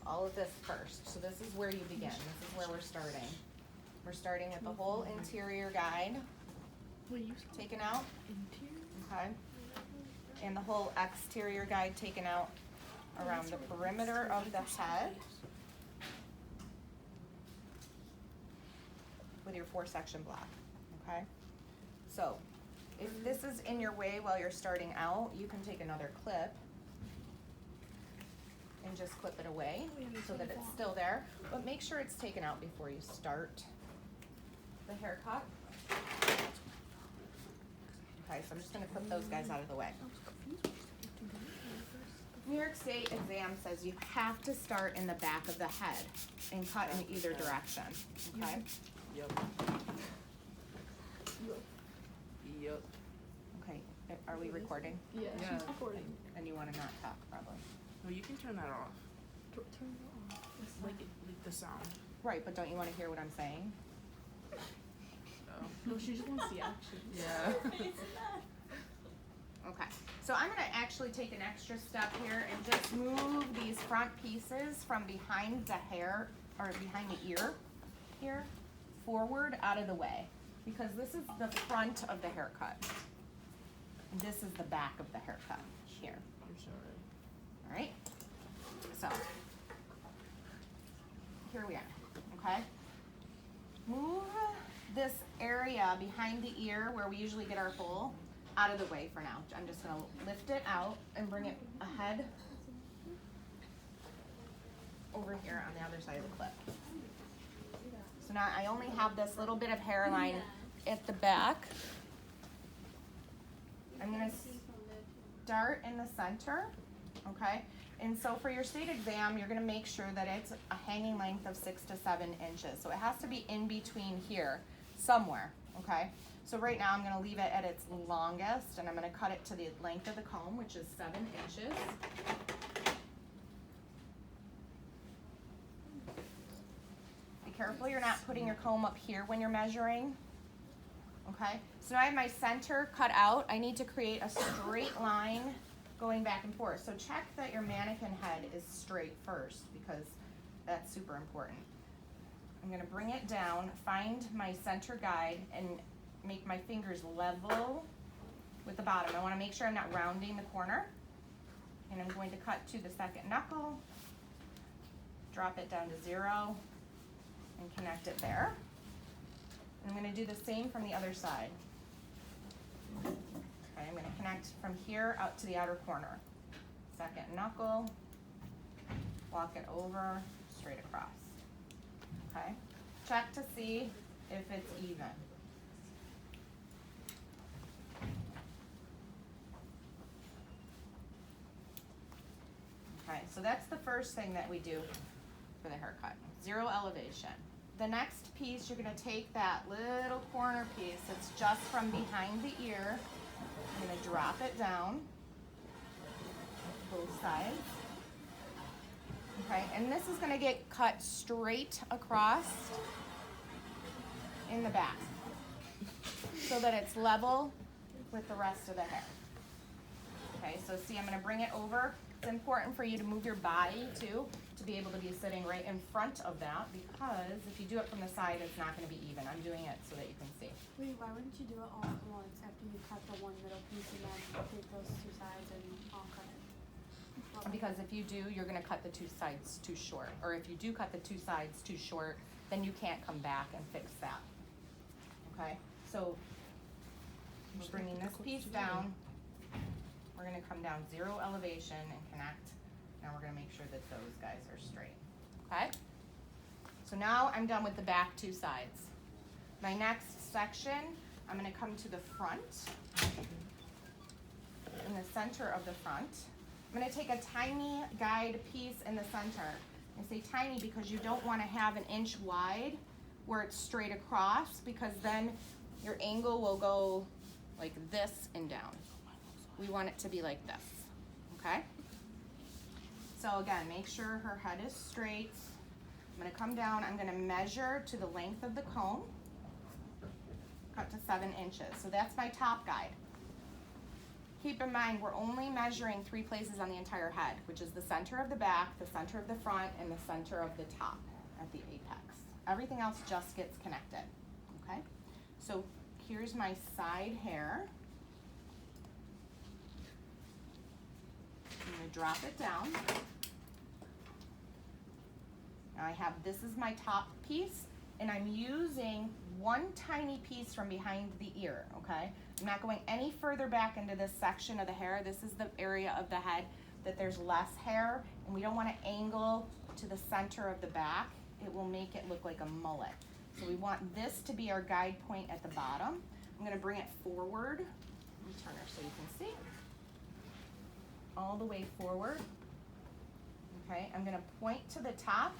all of this first. So this is where you begin. This is where we're starting. We're starting with the whole interior guide taken out. Okay. And the whole exterior guide taken out around the perimeter of the head with your 4-section block. Okay. So if this is in your way while you're starting out, you can take another clip and just clip it away so that it's still there, but make sure it's taken out before you start the haircut. Okay, so I'm just gonna clip those guys out of the way. New York State exam says you have to start in the back of the head and cut in either direction, okay? Yep. Yep. Okay, are we recording? Yeah, Yeah. she's recording. And you wanna not talk, probably. No, you can turn that off. Turn it off. Like the sound. Right, but don't you wanna hear what I'm saying? So. No, she just wants the action. Yeah. Okay, so I'm gonna actually take an extra step here and just move these front pieces from behind the hair, or behind the ear here, forward out of the way. Because this is the front of the haircut. And this is the back of the haircut here. You're so right. Alright? So, here we are, okay? Move this area behind the ear where we usually get our hole out of the way for now. I'm just gonna lift it out and bring it ahead over here on the other side of the clip. So now I only have this little bit of hairline at the back. I'm gonna start in the center, okay? And so for your state exam, you're gonna make sure that it's a hanging length of 6 to 7 inches. So it has to be in between here, somewhere, okay? So right now I'm gonna leave it at its longest and I'm gonna cut it to the length of the comb, which is 7 inches. Be careful you're not putting your comb up here when you're measuring. Okay, so now I have my center cut out. I need to create a straight line going back and forth. So check that your mannequin head is straight first because that's super important. I'm gonna bring it down, find my center guide, and make my fingers level with the bottom. I wanna make sure I'm not rounding the corner. And I'm going to cut to the second knuckle, drop it down to 0, and connect it there. And I'm gonna do the same from the other side. Okay, I'm gonna connect from here out to the outer corner. Second knuckle, walk it over, straight across. Okay, check to see if it's even. Okay, so that's the first thing that we do for the haircut, 0 elevation. The next piece, you're gonna take that little corner piece that's just from behind the ear. I'm gonna drop it down, both sides. Okay, and this is gonna get cut straight across in the back so that it's level with the rest of the hair. Okay, so see, I'm gonna bring it over. It's important for you to move your body too, to be able to be sitting right in front of that, because if you do it from the side, it's not gonna be even. I'm doing it so that you can see. Wait, why wouldn't you do it all at once after you cut the one middle piece and then take those 2 sides and all cut it? Because if you do, you're gonna cut the 2 sides too short. Or if you do cut the 2 sides too short, then you can't come back and fix that. Okay, so we're bringing this piece down. We're gonna come down 0 elevation and connect. Now we're gonna make sure that those guys are straight, okay? So now I'm done with the back 2 sides. My next section, I'm gonna come to the front, in the center of the front. I'm gonna take a tiny guide piece in the center. I say tiny because you don't wanna have an inch wide where it's straight across, because then your angle will go like this and down. We want it to be like this, okay? So again, make sure her head is straight. I'm gonna come down, I'm gonna measure to the length of the comb, cut to 7 inches. So that's my top guide. keep in mind, we're only measuring 3 places on the entire head, which is the center of the back, the center of the front, and the center of the top at the apex. Everything else just gets connected, okay? So here's my side hair. I'm gonna drop it down. Now I have, this is my top piece, and I'm using one tiny piece from behind the ear, okay? I'm not going any further back into this section of the hair. This is the area of the head that there's less hair, and we don't wanna angle to the center of the back. It will make it look like a mullet. So we want this to be our guide point at the bottom. I'm gonna bring it forward. Let me turn her so you can see. All the way forward. Okay, I'm gonna point to the top,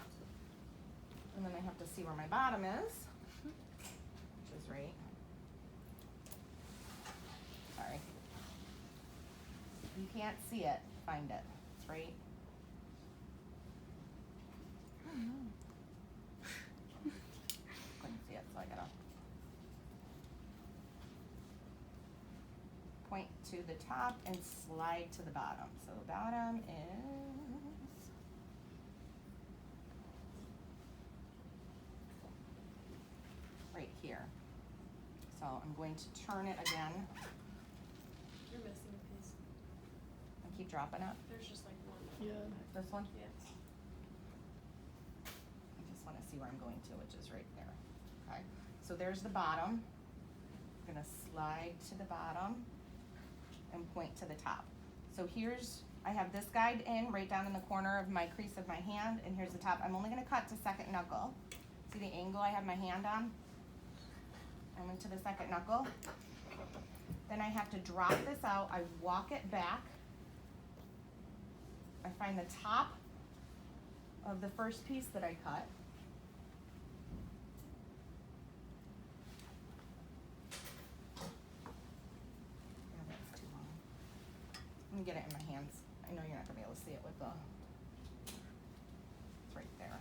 and then I have to see where my bottom is, which is right. Sorry. If you can't see it, find it. It's right. Couldn't see it, so I gotta point to the top and slide to the bottom. So the bottom is right here. So I'm going to turn it again You're missing a piece. and keep dropping it. There's just like one. Yeah. This one? Yeah. I just wanna see where I'm going to, which is right there. Okay, so there's the bottom. I'm gonna slide to the bottom and point to the top. So here's, I have this guide in right down in the corner of my crease of my hand, and here's the top. I'm only gonna cut to second knuckle. See the angle I have my hand on? I went to the second knuckle. Then I have to drop this out. I walk it back. I find the top of the first piece that I cut. Yeah, that's too long. Let me get it in my hands. I know you're not gonna be able to see it with the, it's right there.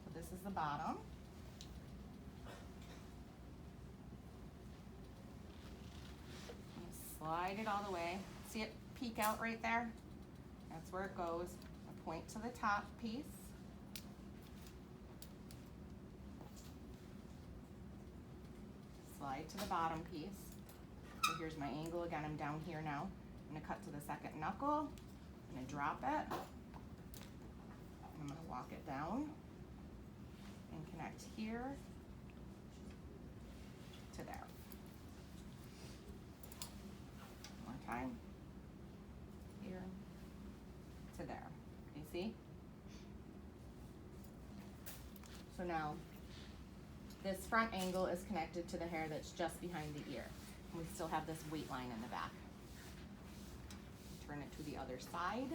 So this is the bottom. Slide it all the way. See it peek out right there? That's where it goes. I point to the top piece. Slide to the bottom piece. So here's my angle again. I'm down here now. I'm gonna cut to the second knuckle. I'm gonna drop it. I'm gonna walk it down and connect here to there. One more time. Here to there. You see? So now, this front angle is connected to the hair that's just behind the ear. And we still have this weight line in the back. Turn it to the other side.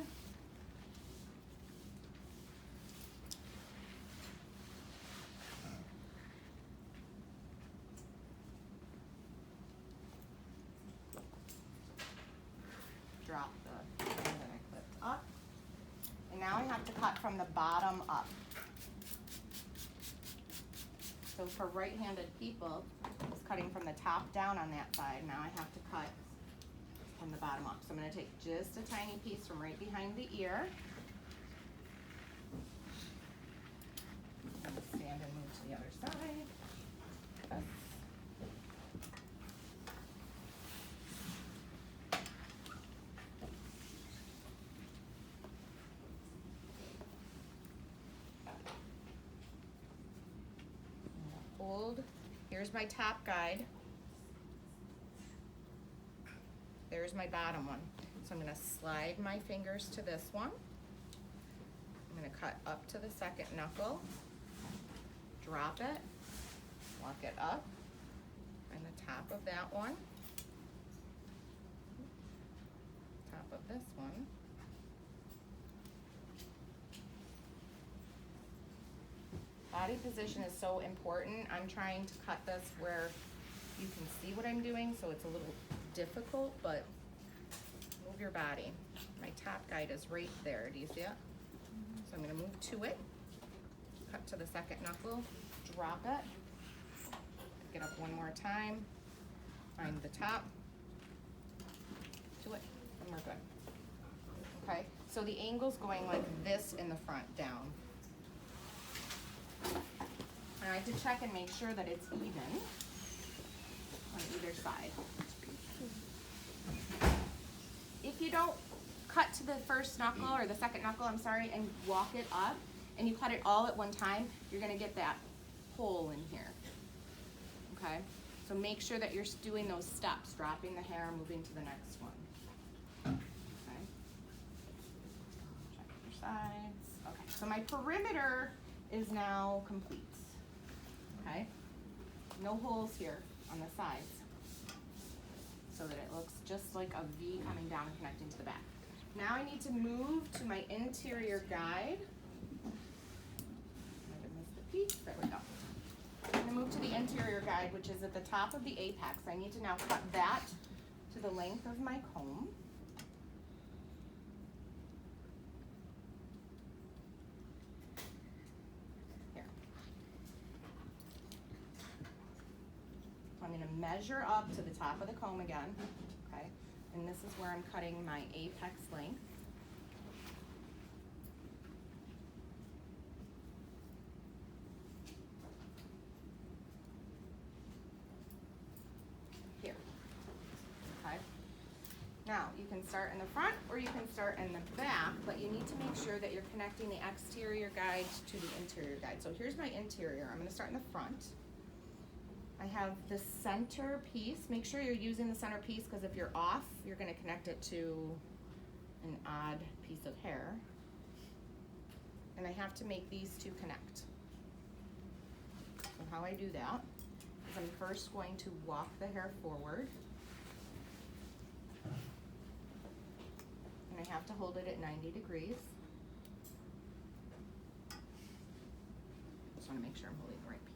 Drop the hair that I clipped up. And now I have to cut from the bottom up. So for right-handed people, it's cutting from the top down on that side. Now I have to cut from the bottom up. So I'm gonna take just a tiny piece from right behind the ear. I'm gonna stand and move to the other side. That's hold. Here's my top guide. There's my bottom one. So I'm gonna slide my fingers to this one. I'm gonna cut up to the second knuckle, drop it, walk it up, and the top of that one, top of this one. Body position is so important. I'm trying to cut this where you can see what I'm doing, so it's a little difficult, but move your body. My top guide is right there. Do you see it? So I'm gonna move to it, cut to the second knuckle, drop it, pick it up one more time, find the top, to it, and we're good. Okay, so the angle's going like this in the front down. And I have to check and make sure that it's even on either side. If you don't cut to the first knuckle or the second knuckle, I'm sorry, and walk it up, and you cut it all at one time, you're gonna get that hole in here. Okay, so make sure that you're doing those steps, dropping the hair, moving to the next one. Okay, check your sides. Okay, so my perimeter is now complete. Okay, no holes here on the sides, so that it looks just like a V coming down and connecting to the back. Now I need to move to my interior guide. I missed the piece. There we go. I'm going to move to the interior guide, which is at the top of the apex. I need to now cut that to the length of my comb. Here. So I'm going to measure up to the top of the comb again, okay? And this is where I'm cutting my apex length. Here, okay? Now, you can start in the front or you can start in the back, but you need to make sure that you're connecting the exterior guide to the interior guide. So here's my interior. I'm gonna start in the front. I have the center piece. Make sure you're using the center piece, because if you're off, you're gonna connect it to an odd piece of hair. And I have to make these two connect. So how I do that is I'm first going to walk the hair forward. And I have to hold it at 90 degrees. Just wanna make sure I'm holding the right pieces.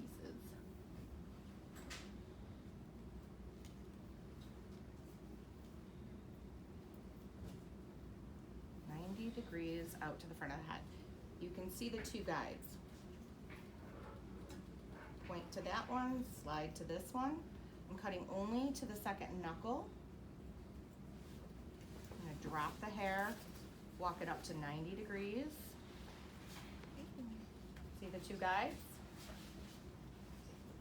Degrees out to the front of the head. You can see the two guides. Point to that one, slide to this one. I'm cutting only to the second knuckle. I'm going to drop the hair, walk it up to 90 degrees. See the two guides?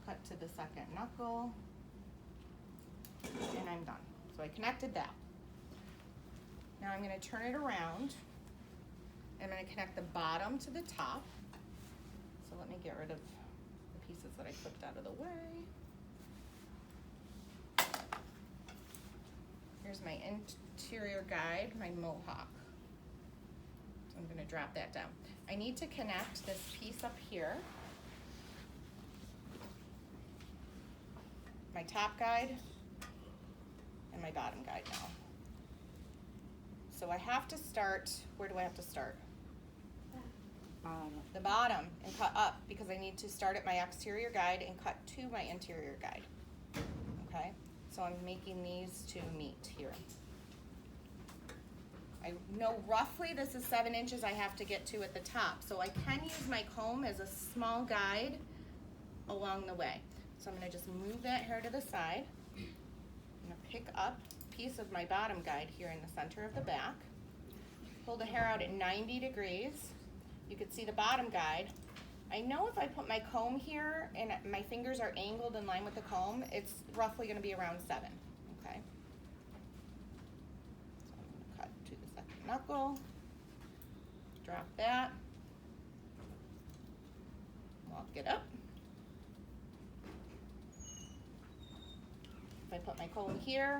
Cut to the second knuckle, and I'm done. So I connected that. Now I'm going to turn it around. I'm going to connect the bottom to the top. So let me get rid of the pieces that I clipped out of the way. Here's my interior guide, my mohawk. So I'm going to drop that down. I need to connect this piece up here. My top guide and my bottom guide now. So I have to start, where do I have to start? The bottom, and cut up, because I need to start at my exterior guide and cut to my interior guide. Okay, so I'm making these two meet here. I know roughly this is 7 inches I have to get to at the top, so I can use my comb as a small guide along the way. So I'm going to just move that hair to the side. I'm going to pick up a piece of my bottom guide here in the center of the back. Pull the hair out at 90 degrees. You can see the bottom guide. I know if I put my comb here and my fingers are angled in line with the comb, it's roughly going to be around 7. Okay. So I'm going to cut to the second knuckle. Drop that. Walk it up. If I put my comb here,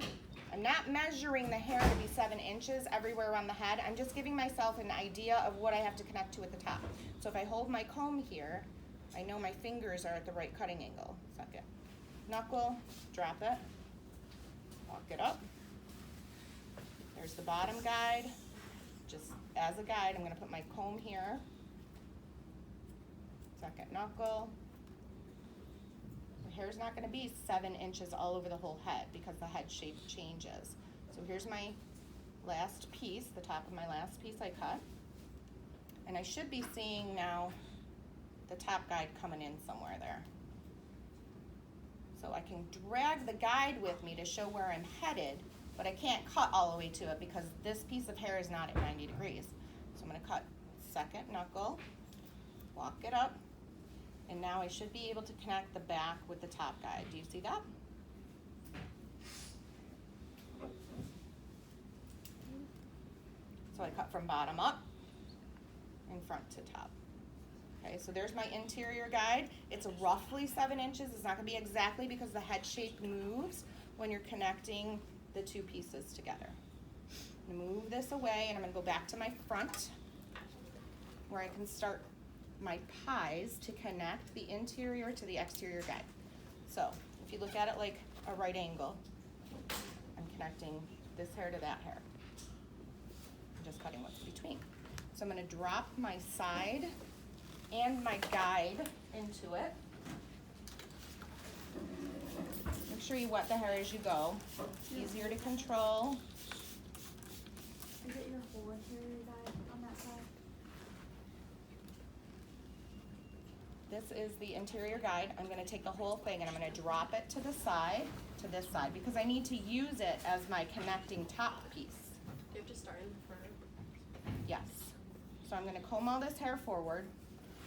I'm not measuring the hair to be 7 inches everywhere around the head. I'm just giving myself an idea of what I have to connect to at the top. So if I hold my comb here, I know my fingers are at the right cutting angle. Second knuckle, drop it, walk it up. There's the bottom guide. Just as a guide, I'm going to put my comb here. Second knuckle. The hair's not going to be 7 inches all over the whole head because the head shape changes. So here's my last piece, the top of my last piece I cut. And I should be seeing now the top guide coming in somewhere there. So I can drag the guide with me to show where I'm headed, but I can't cut all the way to it because this piece of hair is not at 90 degrees. So I'm gonna cut second knuckle, walk it up, and now I should be able to connect the back with the top guide. Do you see that? So I cut from bottom up and front to top. Okay, so there's my interior guide. It's roughly 7 inches. It's not gonna be exactly because the head shape moves when you're connecting the two pieces together. I'm gonna move this away and I'm gonna go back to my front where I can start my pies to connect the interior to the exterior guide. So if you look at it like a right angle, I'm connecting this hair to that hair. I'm just cutting what's between. So I'm gonna drop my side and my guide into it. Make sure you wet the hair as you go. It's easier to control. Is it your whole interior guide on that side? This is the interior guide. I'm gonna take the whole thing and I'm gonna drop it to the side, to this side, because I need to use it as my connecting top piece. You have to start in the front. Yes. So I'm gonna comb all this hair forward.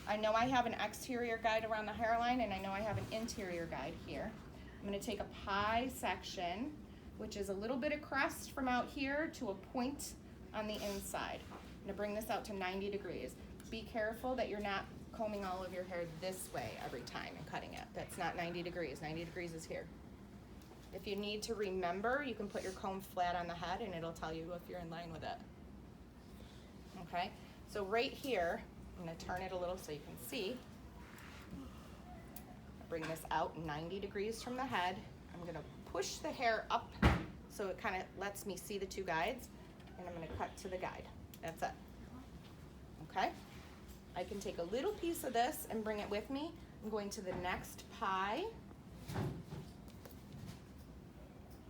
I know I have an exterior guide around the hairline and I know I have an interior guide here. I'm gonna take a pie section, which is a little bit of crest from out here to a point on the inside. I'm gonna bring this out to 90 degrees. Be careful that you're not combing all of your hair this way every time and cutting it. That's not 90 degrees. 90 degrees is here. If you need to remember, you can put your comb flat on the head and it'll tell you if you're in line with it. Okay, so right here, I'm gonna turn it a little so you can see. Bring this out 90 degrees from the head. I'm gonna push the hair up so it kind of lets me see the two guides, and I'm gonna cut to the guide. That's it. Okay? I can take a little piece of this and bring it with me. I'm going to the next pie.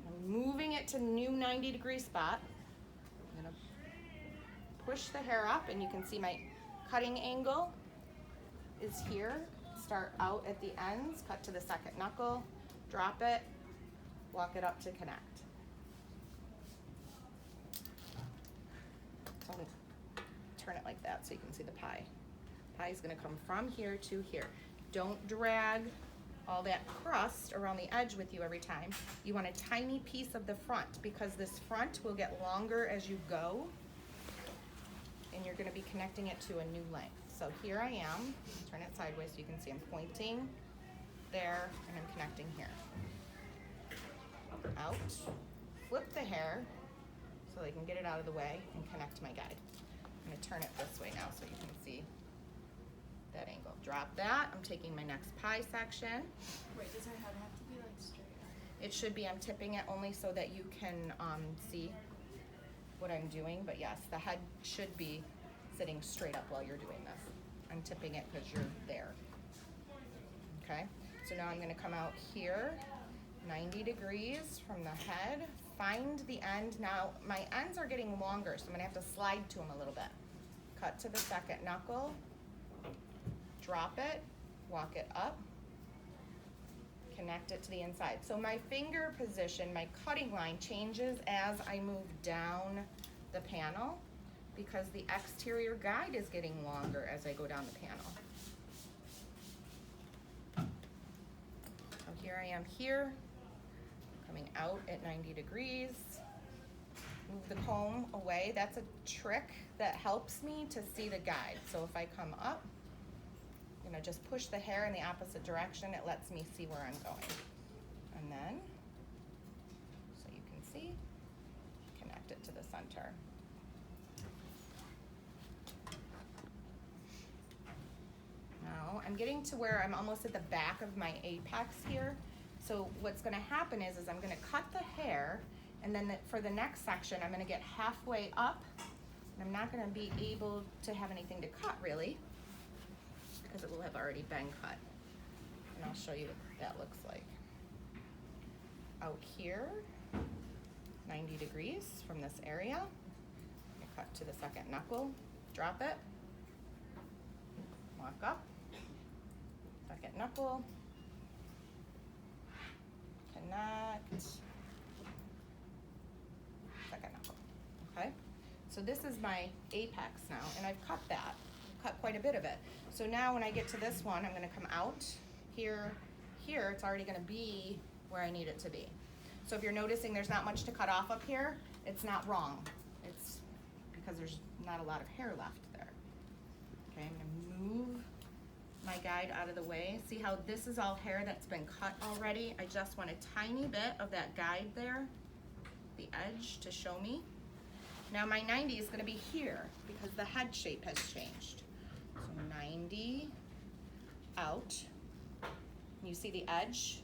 I'm moving it to new 90 degree spot. I'm gonna push the hair up and you can see my cutting angle is here. Start out at the ends, cut to the second knuckle, drop it, walk it up to connect. So I'm gonna turn it like that so you can see the pie. Pie is gonna come from here to here. Don't drag all that crust around the edge with you every time. You want a tiny piece of the front because this front will get longer as you go and you're gonna be connecting it to a new length. So here I am, turn it sideways so you can see I'm pointing there and I'm connecting here. Out, flip the hair so I can get it out of the way and connect my guide. I'm gonna turn it this way now so you can see that angle. Drop that, I'm taking my next pie section. Wait, does her head have to be like straight up? It should be, I'm tipping it only so that you can see what I'm doing, but yes, the head should be sitting straight up while you're doing this. I'm tipping it because you're there. Okay, so now I'm gonna come out here, 90 degrees from the head, find the end. Now, my ends are getting longer, so I'm gonna have to slide to them a little bit. Cut to the second knuckle, drop it, walk it up, connect it to the inside. So my finger position, my cutting line changes as I move down the panel because the exterior guide is getting longer as I go down the panel. So here I am here, coming out at 90 degrees. Move the comb away. That's a trick that helps me to see the guide. So if I come up, I'm gonna just push the hair in the opposite direction. It lets me see where I'm going. And then, so you can see, connect it to the center. Now, I'm getting to where I'm almost at the back of my apex here. So what's gonna happen is I'm gonna cut the hair, and then for the next section, I'm gonna get halfway up, and I'm not gonna be able to have anything to cut really, because it will have already been cut. And I'll show you what that looks like. Out here, 90 degrees from this area. I cut to the second knuckle, drop it, walk up, second knuckle, connect, okay? So this is my apex now, and I've cut that, cut quite a bit of it. So now when I get to this one, I'm gonna come out here, here, it's already gonna be where I need it to be. So if you're noticing there's not much to cut off up here, it's not wrong. It's because there's not a lot of hair left there. Okay, I'm gonna move my guide out of the way. See how this is all hair that's been cut already? I just want a tiny bit of that guide there, the edge, to show me. Now my 90 is gonna be here because the head shape has changed. So 90 out. You see the edge?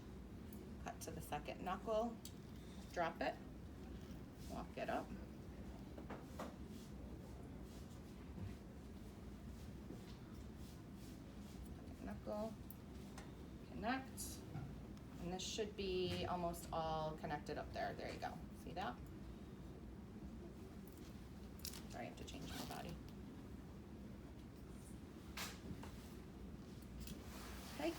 Cut to the second knuckle, drop it, walk it up. Knuckle, connect, and this should be almost all connected up there. There you go. See that? Sorry, I have to change my body. Okay.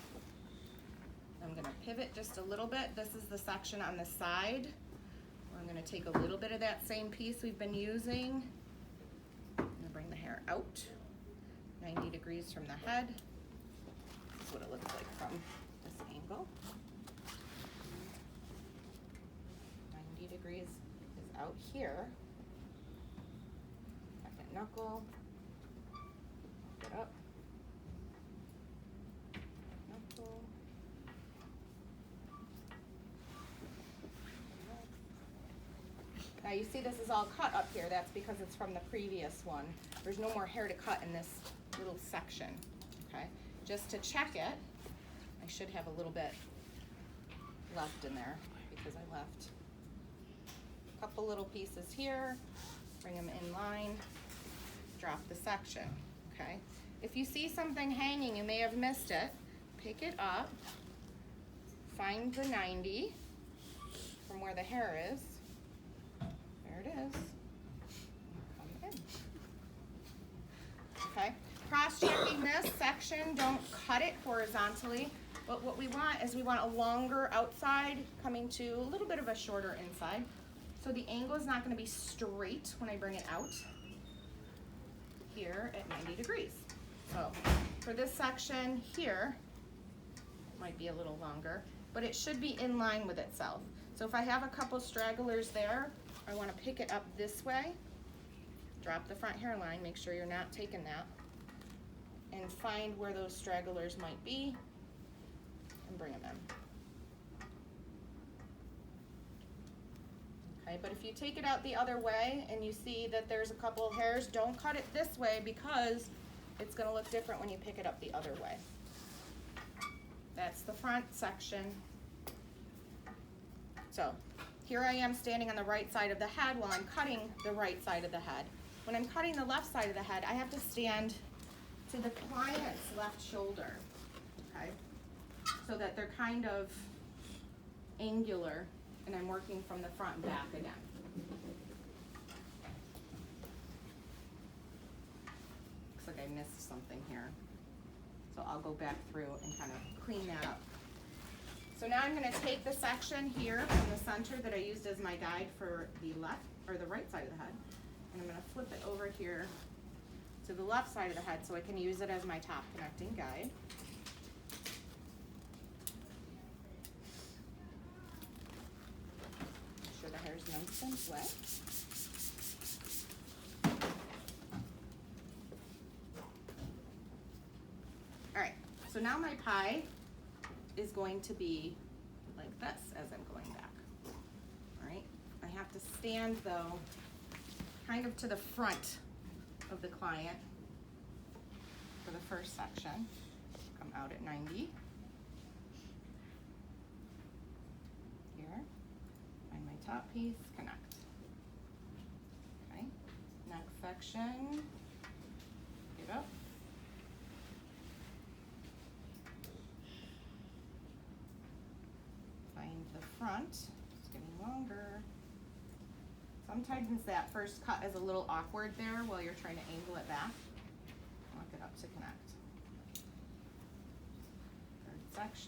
I'm gonna pivot just a little bit. This is the section on the side where I'm gonna take a little bit of that same piece we've been using. I'm gonna bring the hair out 90 degrees from the head. This is what it looks like from this angle. 90 degrees is out here. Second knuckle, get up, knuckle. Now you see this is all cut up here. That's because it's from the previous one. There's no more hair to cut in this little section, okay? Just to check it, I should have a little bit left in there because I left a couple little pieces here, bring them in line, drop the section, okay? If you see something hanging, you may have missed it, pick it up, find the 90 from where the hair is. There it is. Come in. Okay, cross-checking this section, don't cut it horizontally, but what we want is we want a longer outside coming to a little bit of a shorter inside. So the angle is not gonna be straight when I bring it out here at 90 degrees. So for this section here, it might be a little longer, but it should be in line with itself. So if I have a couple stragglers there, I want to pick it up this way, drop the front hairline, make sure you're not taking that, and find where those stragglers might be and bring them in. Okay, but if you take it out the other way and you see that there's a couple of hairs, don't cut it this way because it's going to look different when you pick it up the other way. That's the front section. So here I am standing on the right side of the head while I'm cutting the right side of the head. When I'm cutting the left side of the head, I have to stand to the client's left shoulder, okay? So that they're kind of angular and I'm working from the front and back again. Looks like I missed something here. So I'll go back through and kind of clean that up. So now I'm going to take the section here from the center that I used as my guide for the left or the right side of the head, and I'm going to flip it over here to the left side of the head so I can use it as my top connecting guide. Make sure the hair's nice and wet. All right, so now my pie is going to be like this as I'm going back. All right, I have to stand though kind of to the front of the client for the first section. Come out at 90. Here, find my top piece, connect. Okay, next section, get up. The front, it's getting longer. Sometimes that first cut is a little awkward there while you're trying to angle it back. Walk it up to connect. Third section.